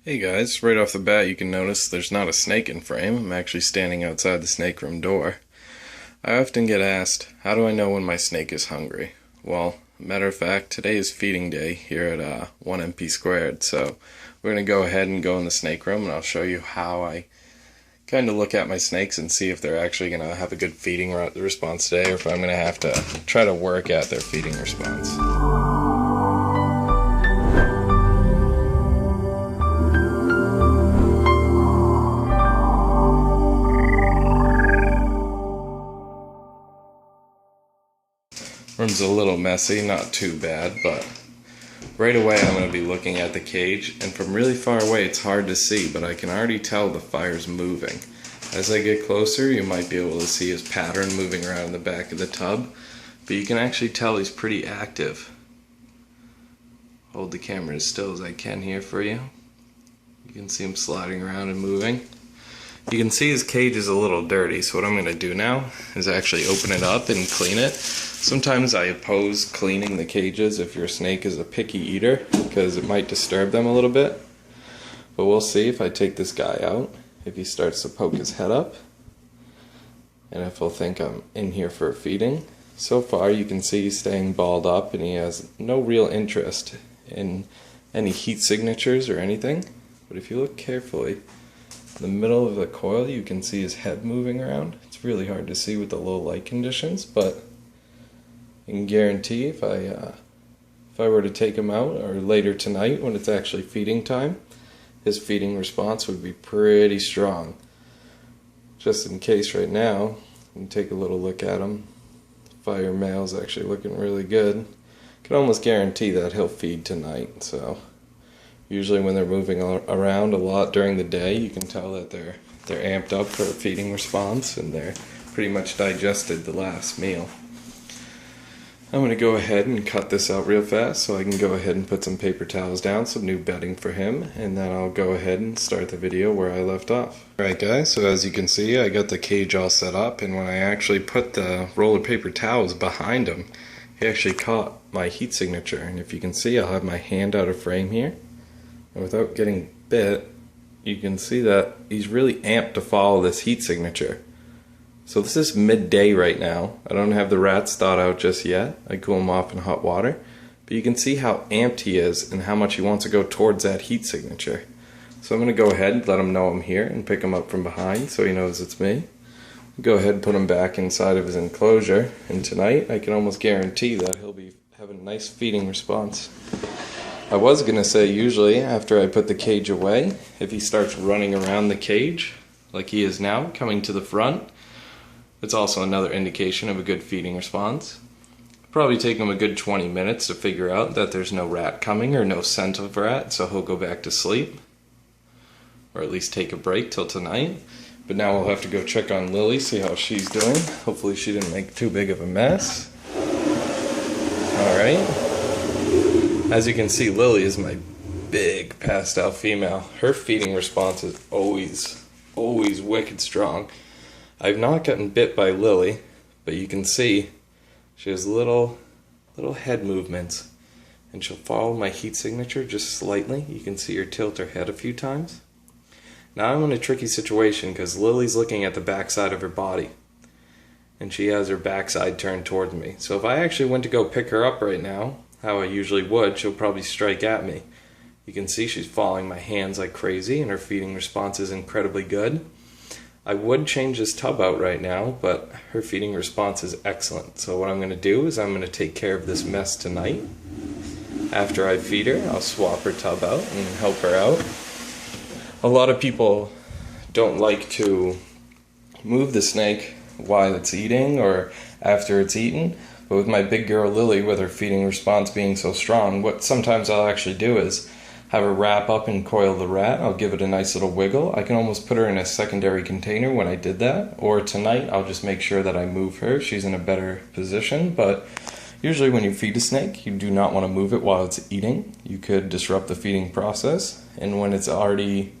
Hey guys, right off the bat you can notice there's not a snake in frame. I'm actually standing outside the snake room door. I often get asked, how do I know when my snake is hungry? Well, matter of fact, today is feeding day here at 1MP squared, so we're going to go ahead and go in the snake room and I'll show you how I kind of look at my snakes and see if they're actually going to have a good feeding response today or if I'm going to have to try to work at their feeding response. Room's a little messy, not too bad, but right away I'm going to be looking at the cage, and from really far away it's hard to see, but I can already tell the fire's moving. As I get closer, you might be able to see his pattern moving around the back of the tub, but you can actually tell he's pretty active. Hold the camera as still as I can here for you. You can see him sliding around and moving. You can see his cage is a little dirty, so what I'm going to do now is actually open it up and clean it. Sometimes I oppose cleaning the cages if your snake is a picky eater, because it might disturb them a little bit. But we'll see if I take this guy out, if he starts to poke his head up, and if he'll think I'm in here for feeding. So far you can see he's staying balled up and he has no real interest in any heat signatures or anything. But if you look carefully, in the middle of the coil you can see his head moving around. It's really hard to see with the low light conditions, but I can guarantee if I were to take him out, or later tonight when it's actually feeding time, his feeding response would be pretty strong. Just in case right now, you can take a little look at him. Fire male's actually looking really good. Can almost guarantee that he'll feed tonight. So usually when they're moving around a lot during the day, you can tell that they're amped up for a feeding response and they're pretty much digested the last meal. I'm going to go ahead and cut this out real fast so I can go ahead and put some paper towels down, some new bedding for him, and then I'll go ahead and start the video where I left off. Alright guys, so as you can see I got the cage all set up, and when I actually put the roll of paper towels behind him, he actually caught my heat signature, and if you can see I'll have my hand out of frame here, and without getting bit, you can see that he's really amped to follow this heat signature. So this is midday right now. I don't have the rats thawed out just yet. I cool them off in hot water. But you can see how amped he is and how much he wants to go towards that heat signature. So I'm going to go ahead and let him know I'm here and pick him up from behind so he knows it's me. Go ahead and put him back inside of his enclosure. And tonight I can almost guarantee that he'll be having a nice feeding response. I was going to say usually after I put the cage away, if he starts running around the cage like he is now, coming to the front, it's also another indication of a good feeding response. Probably take him a good 20 minutes to figure out that there's no rat coming or no scent of rat, so he'll go back to sleep. Or at least take a break till tonight. But now we'll have to go check on Lily, see how she's doing. Hopefully she didn't make too big of a mess. Alright. As you can see, Lily is my big pastel female. Her feeding response is always wicked strong. I've not gotten bit by Lily, but you can see she has little head movements, and she'll follow my heat signature just slightly. You can see her tilt her head a few times. Now I'm in a tricky situation because Lily's looking at the backside of her body, and she has her backside turned towards me. So if I actually went to go pick her up right now, how I usually would, she'll probably strike at me. You can see she's following my hands like crazy, and her feeding response is incredibly good. I would change this tub out right now, but her feeding response is excellent. So what I'm going to do is I'm going to take care of this mess tonight. After I feed her, I'll swap her tub out and help her out. A lot of people don't like to move the snake while it's eating or after it's eaten. But with my big girl Lily, with her feeding response being so strong, what sometimes I'll actually do is have her wrap up and coil the rat. I'll give it a nice little wiggle. I can almost put her in a secondary container when I did that. Or tonight, I'll just make sure that I move her. She's in a better position. But usually when you feed a snake, you do not want to move it while it's eating. You could disrupt the feeding process. And when it's already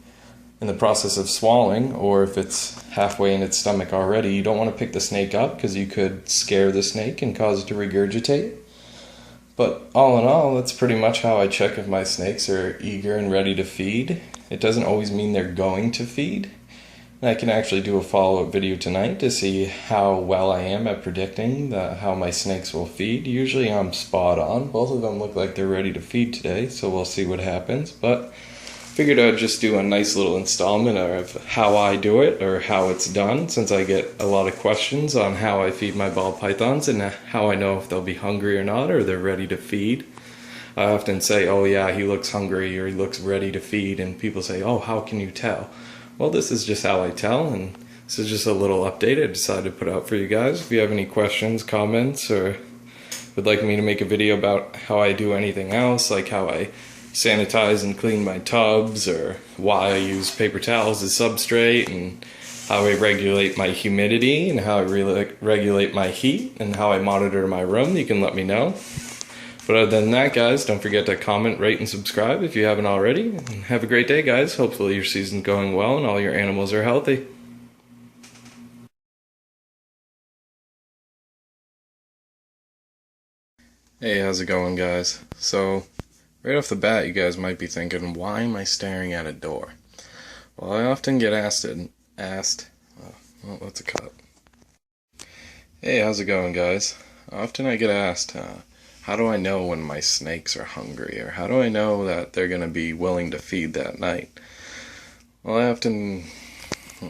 in the process of swallowing, or if it's halfway in its stomach already, you don't want to pick the snake up because you could scare the snake and cause it to regurgitate. But all in all, that's pretty much how I check if my snakes are eager and ready to feed. It doesn't always mean they're going to feed. And I can actually do a follow-up video tonight to see how well I am at predicting how my snakes will feed. Usually I'm spot on. Both of them look like they're ready to feed today, so we'll see what happens. But figured I'd just do a nice little installment of how I do it or how it's done, since I get a lot of questions on how I feed my ball pythons and how I know if they'll be hungry or not, or they're ready to feed. I often say, oh yeah, he looks hungry or he looks ready to feed, and people say, oh, how can you tell? Well, this is just how I tell, and this is just a little update I decided to put out for you guys. If you have any questions, comments, or would like me to make a video about how I do anything else, like how I sanitize and clean my tubs, or why I use paper towels as substrate, and how I regulate my humidity, and how I regulate my heat, and how I monitor my room, you can let me know. But other than that, guys, don't forget to comment, rate, and subscribe if you haven't already. And have a great day, guys. Hopefully your season's going well and all your animals are healthy. Hey, how's it going, guys? So, right off the bat, you guys might be thinking, why am I staring at a door? Well, I often get asked, well, that's a cut. Hey, how's it going, guys? Often I get asked, how do I know when my snakes are hungry? Or how do I know that they're going to be willing to feed that night? Well, I often